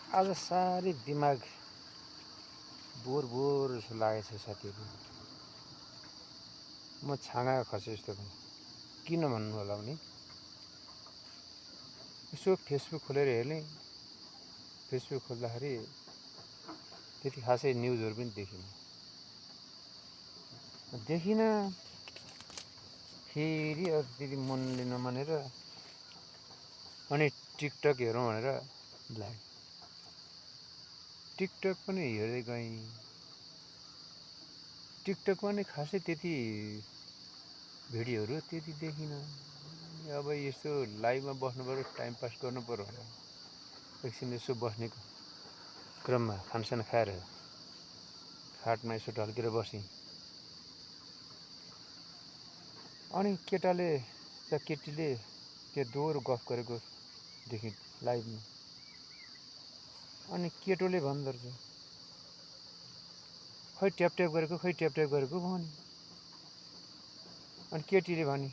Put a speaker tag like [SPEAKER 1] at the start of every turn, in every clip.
[SPEAKER 1] आज साह्रै दिमाग बोर बोर जस्तो लागेको छ साथीहरू। म छाँगा खसे जस्तो भयो। किन भन्नु होला भने यसो फेसबुक खोलेर हेर्ने, फेसबुक खोल्दाखेरि त्यति खासै न्युजहरू पनि देखिनँ। फेरि त्यति मनले नमानेर अनि टिकटक हेरौँ भनेर लाग्यो। टिकटक पनि हेर्दै गएँ। टिकटकमा नि खासै त्यति भिडियोहरू त्यति देखिनँ। अब यसो लाइभमा बस्नु पऱ्यो, टाइम पास गर्नु पऱ्यो भनेर एकछिन यसो बस्ने क्रममा खानसान खाएर खाटमा यसो ढल्केर बसेँ। अनि केटाले या केटीले त्यो दोहोरो गफ गरेको देखेँ लाइभमा। अनि केटोले भन्दो रहेछ, खै ट्याप ट्याप गरेको भन्यो। अनि केटीले भने,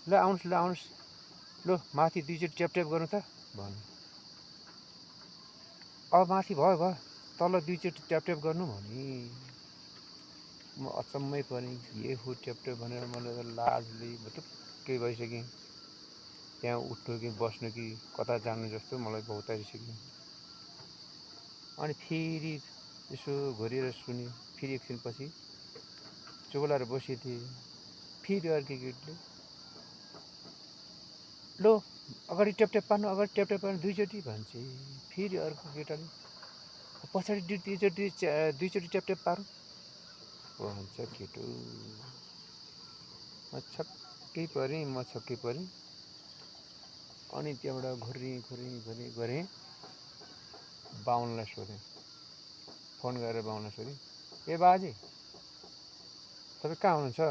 [SPEAKER 1] ल आउनुहोस् ल माथि दुईचोटि ट्याप ट्याप गर्नु त भन्यो। अब माथि भयो तल दुईचोटि ट्याप ट्याप गर्नु भने। म अचम्मै परेँ, के हो ट्याप ट्याप भनेर मलाई त लाजले भुटुक्कै भइसकेँ। त्यहाँ उठ्नु कि बस्नु कि कता जानु जस्तो मलाई बहुतारिसक्यो। अनि फेरि यसो घोरेर सुनेँ। फेरि एकछिनपछि चोलाएर बसेको थिएँ। फेरि अर्को केटीले, लो अगाडि ट्याप ट्याप पार्नु दुईचोटि भन्छ। फेरि अर्को केटाले, पछाडि दुईचोटि ट्याप ट्याप पार्नु भन्छ केटो। म छक्कै परेँ। अनि त्यहाँबाट घुरेँ। बाहुनलाई सोधेँ, फोन गरेर बाहुनलाई सोधेँ, ए बाजे तपाईँ कहाँ हुनुहुन्छ?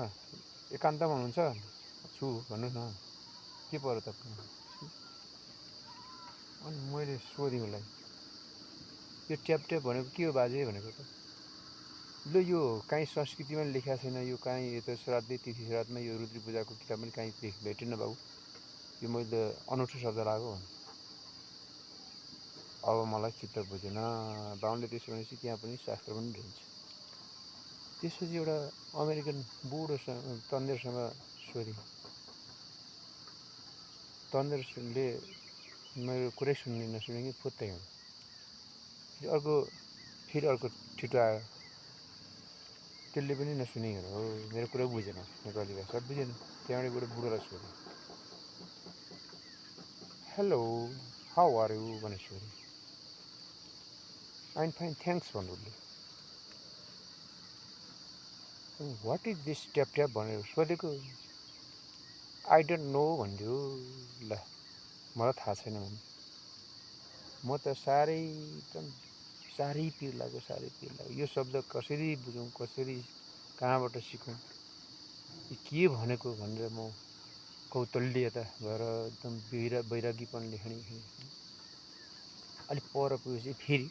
[SPEAKER 1] एकान्तमा हुनुहुन्छ? छु भन्नु न, के पर्यो तपाईँ? अनि मैले सोधेँ उसलाई, यो ट्याप ट्याप भनेको के हो बाजे भनेको त? ल यो काहीँ संस्कृतिमा लेखेको छैन, यो काहीँ यता श्राद्धै तिथि श्राद्धमा यो रुद्री पूजाको किताब पनि काहीँ भेटेन बाबु, यो मैले अनौठो शब्द लाग्यो भने। अब मलाई चित्त बुझेन। बाहुनले त्यसो भनेपछि त्यहाँ पनि शास्त्र पनि रहन्छ। त्यसपछि एउटा अमेरिकन बुढोसँग तन्देरसँग सोधेँ। तन्देरले मेरो कुरै नसुने कि फुत्तै हिँड्यो। फेरि अर्को ठिटो आयो, त्यसले पनि नसुने हो, मेरो कुरा बुझेन, नेपाली भाषा बुझेन। त्यहाँबाट एउटा बुढोलाई सोधेँ, हेलो हाउ आर यु भनेर सोधेँ। आइम फाइन थ्याङ्क्स भन्नु उसले। What is this tap tap भनेर सोधेको, आई डोन्ट नो भनिदियो। ल मलाई थाहा छैन भने। म त साह्रै पिर लाग्यो। यो शब्द कसरी बुझौँ, कसरी कहाँबाट सिकौँ, के भनेको भनेर म कौतल्यता भएर एकदम वैरागीपनले हिँडेँ। अलिक पर पुगेपछि फेरि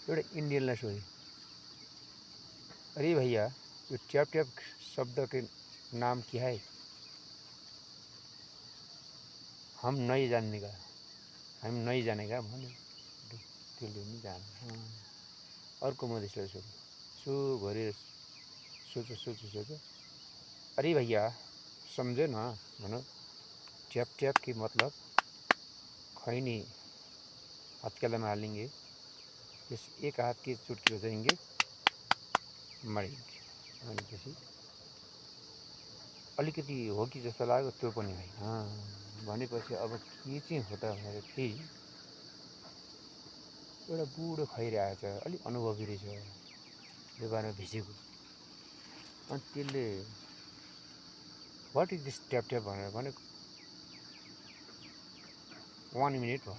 [SPEAKER 1] एउटा इन्डियनलाई सोधेँ, अरे भैया यो ट्याप ट्याप शब्द के नाम क्या है? हम नहीं जानेगा भन्यो। त्यसले नि जाने। अर्को मधेसलाई सोधेँ, सो घोरेर सोचो, अरे भैया समझो न भनो, ट्याप ट्याप के मतलब खैनी हत्केलामा हालेंगे, इस एक हाथ की चुटकी बजाएंगे, मरेंगे भनेपछि अलिकति हो कि जस्तो लाग्यो, त्यो पनि होइन भनेपछि अब के चाहिँ हो त भनेर फेरि एउटा बुढो खैरी आएछ, अलिक अनुभवी रहेछ, व्यवहारमा भिजेको। अनि त्यसले what is this tap tap भनेर भनेको। 1 मिनट भयो,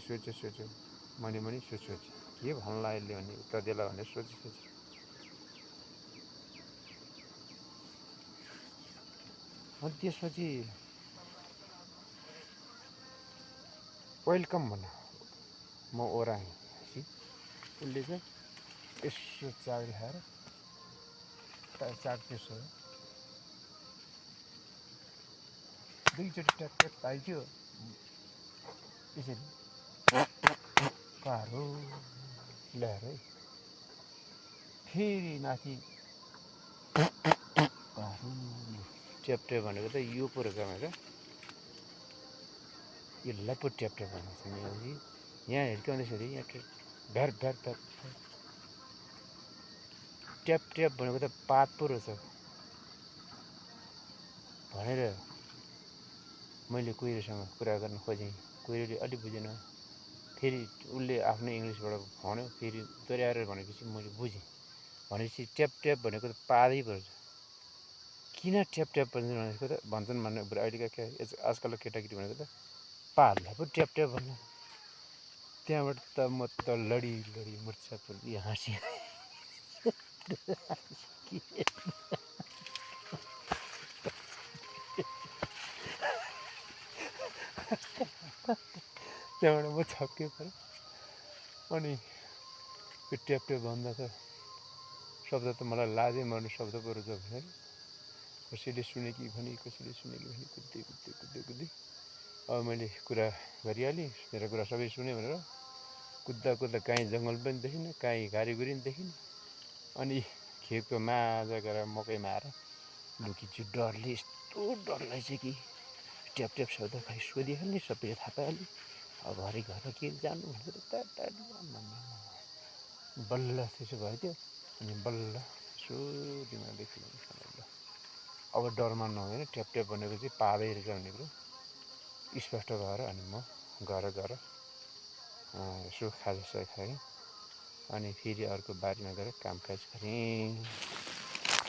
[SPEAKER 1] सोच्यो। मैले पनि सोचेँ के भन्ला यसले भने उत्तर देला भनेर सोचेँ। अनि त्यसपछि वेलकम भन्न म ओह्राएँ। उसले चाहिँ यसो चाउरी खाएर चाट पेस गर्यो। दुईचोटि ट्याप ट्याप पाइदियो। यसरी पारो ल्याएर है फेरि माथि पारो ट्याप्टे भनेको त यो पो रहेछ भनेर यसलाई पो ट्याप्टे भनेको छ नि। यहाँ हिर्काउँदाखेरि यहाँ भ्यार भ्यार भ्यार ट्याप ट्याप भनेको त पात पो रहेछ भनेर मैले कोइरोसँग कुरा गर्न खोजेँ। कोइरोले अलि बुझेन। फेरि उसले आफ्नो इङ्ग्लिसबाट भन्यो, फेरि दोहोऱ्याएर भनेपछि मैले बुझेँ। भनेपछि ट्याप ट्याप भनेको त पादै पर्छ। किन ट्याप ट्याप भनेको त भन्छन् भन्ने अहिलेका आजकलको केटाकेटी भनेको त पाहरूलाई पो ट्याप ट्याप भन्छ। त्यहाँबाट त म त लडी मुर्छा पुरी हाँसेँ। त्यहाँबाट म छक्कै परेँ। अनि त्यो ट्याप ट्याप भन्दा त शब्द त मलाई लाजै मर्ने शब्द पो रहेछ भनेर कसैले सुने कि भने कुद्दै अब मैले कुरा गरिहालेँ। मेरो कुरा सबै सुने भनेर कुद्दा काहीँ जङ्गल पनि देखिनँ, काहीँ घारीगुरी पनि देखिनँ। अनि खेतको माझ गएर मकैमा आएर लुकिन्छु। डरले यस्तो डर लागेछ कि ट्याप ट्याप शब्द खै सोधिहाल्ने, सबैले थाहा पाइहाल्ने। अब भरे घर के जानु भनेर बल्ल त्यसो भयो त्यो। अनि बल्ल यसो दिमागले ल अब डर मान्नु हुँदैन, ट्याप ट्याप भनेको चाहिँ पादै रहेछ भन्ने कुरो स्पष्ट भएर अनि म घर गएर यसो खाजासाजा खाएँ। अनि फेरि अर्को बारीमा गएर कामकाज गरेँ।